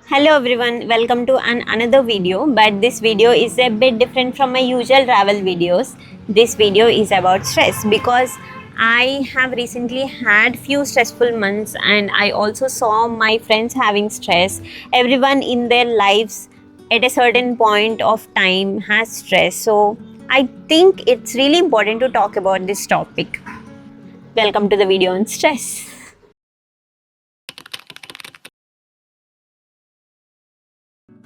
Hello everyone, welcome to another video, but this video is a bit different from my usual travel videos. This video is about stress because I have recently had few stressful months and I also saw my friends having stress. Everyone in their lives at a certain point of time has stress. So I think it's really important to talk about this topic. Welcome to the video on stress.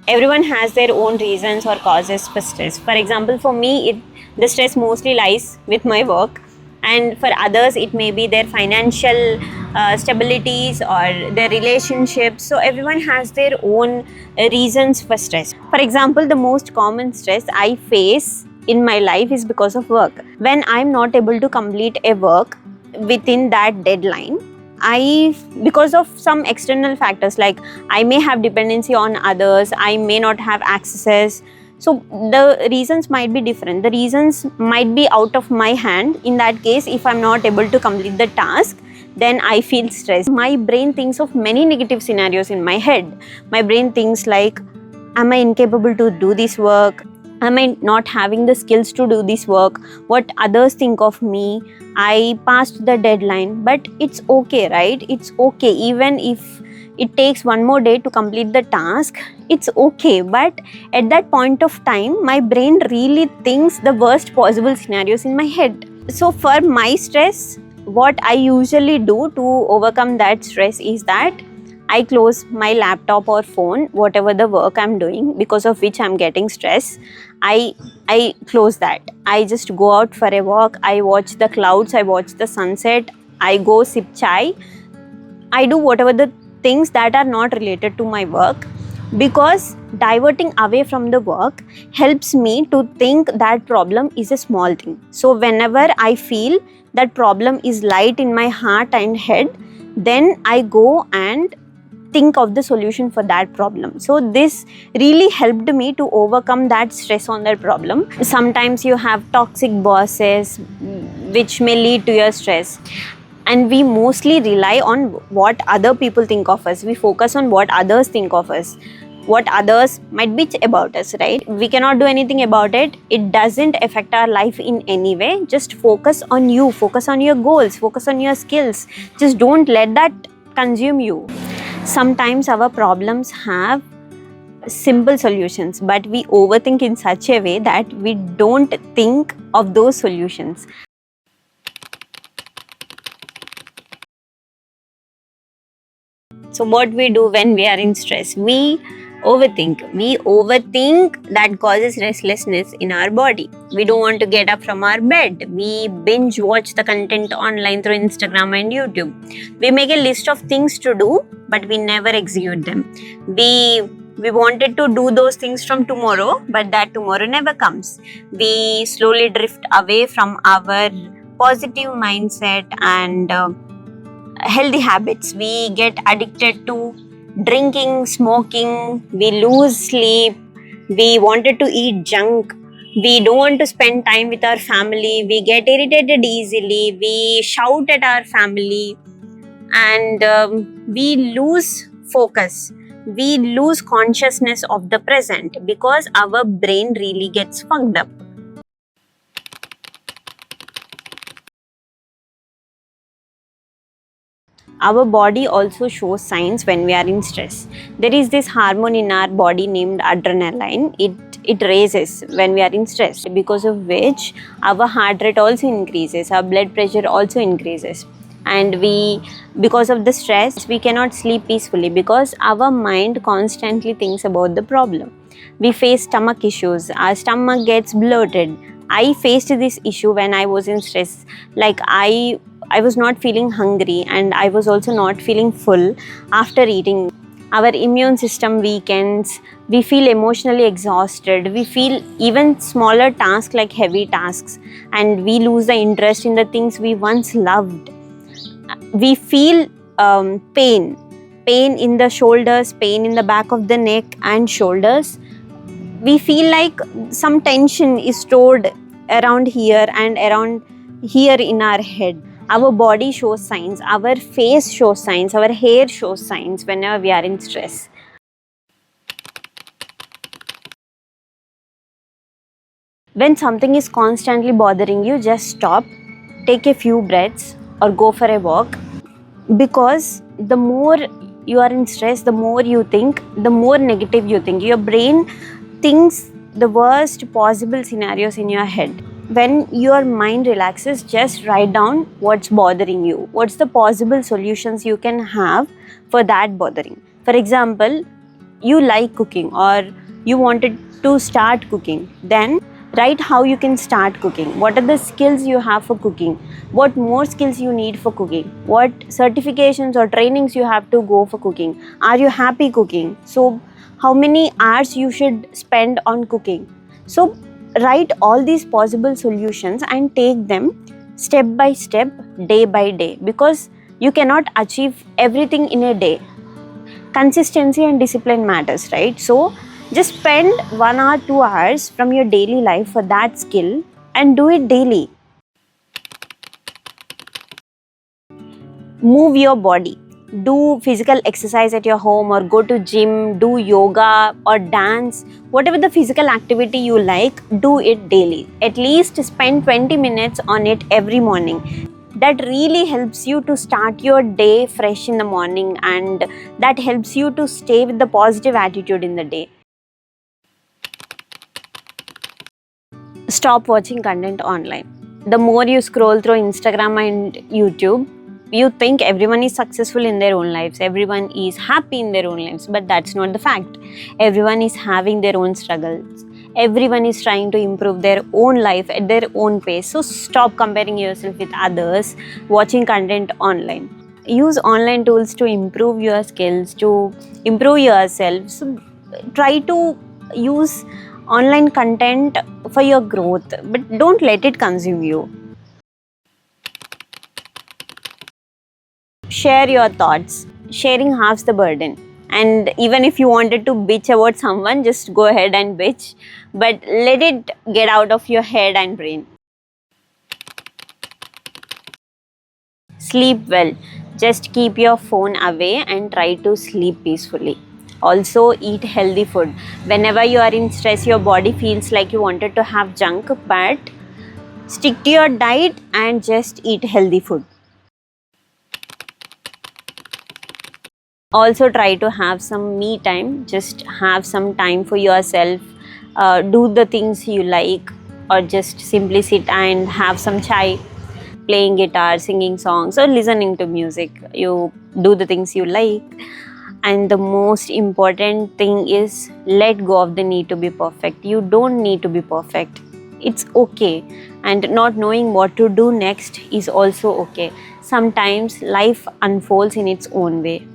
Everyone has their own reasons or causes for stress. For example, for me, the stress mostly lies with my work, and for others, it may be their financial stabilities or their relationships. So, everyone has their own reasons for stress. For example, the most common stress I face in my life is because of work. When I'm not able to complete a work within that deadline, because of some external factors, like I may have dependency on others, I may not have access. So the reasons might be different. The reasons might be out of my hand. In that case, if I'm not able to complete the task, then I feel stressed. My brain thinks of many negative scenarios in my head. My brain thinks like, am I incapable to do this work? Am I not having the skills to do this work? What others think of me? I passed the deadline, but it's okay, right? It's okay. Even if it takes one more day to complete the task, it's okay. But at that point of time, my brain really thinks the worst possible scenarios in my head. So for my stress, what I usually do to overcome that stress is that I close my laptop or phone, whatever the work I'm doing, because of which I'm getting stress. I close that. I just go out for a walk. I watch the clouds. I watch the sunset. I go sip chai. I do whatever the things that are not related to my work, because diverting away from the work helps me to think that problem is a small thing. So whenever I feel that problem is light in my heart and head, then I go and think of the solution for that problem. So this really helped me to overcome that stress on that problem. Sometimes you have toxic bosses which may lead to your stress, and we mostly rely on what other people think of us. We focus on what others think of us, what others might bitch about us, right? We cannot do anything about it. It doesn't affect our life in any way. Just focus on you, focus on your goals, focus on your skills. Just don't let that consume you. Sometimes our problems have simple solutions, but we overthink in such a way that we don't think of those solutions. So what we do when we are in stress? We overthink. We overthink, that causes restlessness in our body. We don't want to get up from our bed. We binge watch the content online through Instagram and YouTube. We make a list of things to do, but we never execute them. We wanted to do those things from tomorrow, but that tomorrow never comes. We slowly drift away from our positive mindset and healthy habits. We get addicted to drinking, smoking, we lose sleep, we wanted to eat junk, we don't want to spend time with our family, we get irritated easily, we shout at our family, and we lose focus. We lose consciousness of the present because our brain really gets fucked up. Our body also shows signs when we are in stress. There is this hormone in our body named adrenaline. It raises when we are in stress, because of which our heart rate also increases, our blood pressure also increases. And because of the stress, we cannot sleep peacefully because our mind constantly thinks about the problem. We face stomach issues, our stomach gets bloated. I faced this issue when I was in stress. Like I was not feeling hungry and I was also not feeling full after eating. Our immune system weakens, we feel emotionally exhausted, we feel even smaller tasks like heavy tasks, and we lose the interest in the things we once loved. We feel pain in the shoulders, pain in the back of the neck and shoulders. We feel like some tension is stored around here and around here in our head. Our body shows signs, our face shows signs, our hair shows signs whenever we are in stress. When something is constantly bothering you, just stop, take a few breaths, or go for a walk. Because the more you are in stress, the more you think, the more negative you think. Your brain thinks the worst possible scenarios in your head. When your mind relaxes, just write down what's bothering you, what's the possible solutions you can have for that bothering. For example, you like cooking or you wanted to start cooking, then write how you can start cooking, what are the skills you have for cooking, what more skills you need for cooking, what certifications or trainings you have to go for cooking, are you happy cooking, so how many hours you should spend on cooking. So write all these possible solutions and take them step by step, day by day, because you cannot achieve everything in a day. Consistency and discipline matters, right? So just spend 1 hour 2 hours from your daily life for that skill and do it daily. Move your body, do physical exercise at your home or go to gym, do yoga or dance, whatever the physical activity you like, do it daily. At least spend 20 minutes on it every morning. That really helps you to start your day fresh in the morning, and that helps you to stay with the positive attitude in the day. Stop watching content online. The more you scroll through Instagram and YouTube, you think everyone is successful in their own lives, everyone is happy in their own lives, but that's not the fact. Everyone is having their own struggles. Everyone is trying to improve their own life at their own pace. So stop comparing yourself with others, watching content online. Use online tools to improve your skills, to improve yourself. So try to use online content for your growth, but don't let it consume you. Share your thoughts. Sharing halves the burden. And even if you wanted to bitch about someone, just go ahead and bitch, but let it get out of your head and brain. Sleep well. Just keep your phone away and try to sleep peacefully. Also, eat healthy food. Whenever you are in stress, your body feels like you wanted to have junk, but stick to your diet and just eat healthy food. Also, try to have some me time. Just have some time for yourself. Do the things you like, or just simply sit and have some chai, playing guitar, singing songs, or listening to music. You do the things you like. And the most important thing is let go of the need to be perfect. You don't need to be perfect. It's okay. And not knowing what to do next is also okay. Sometimes life unfolds in its own way.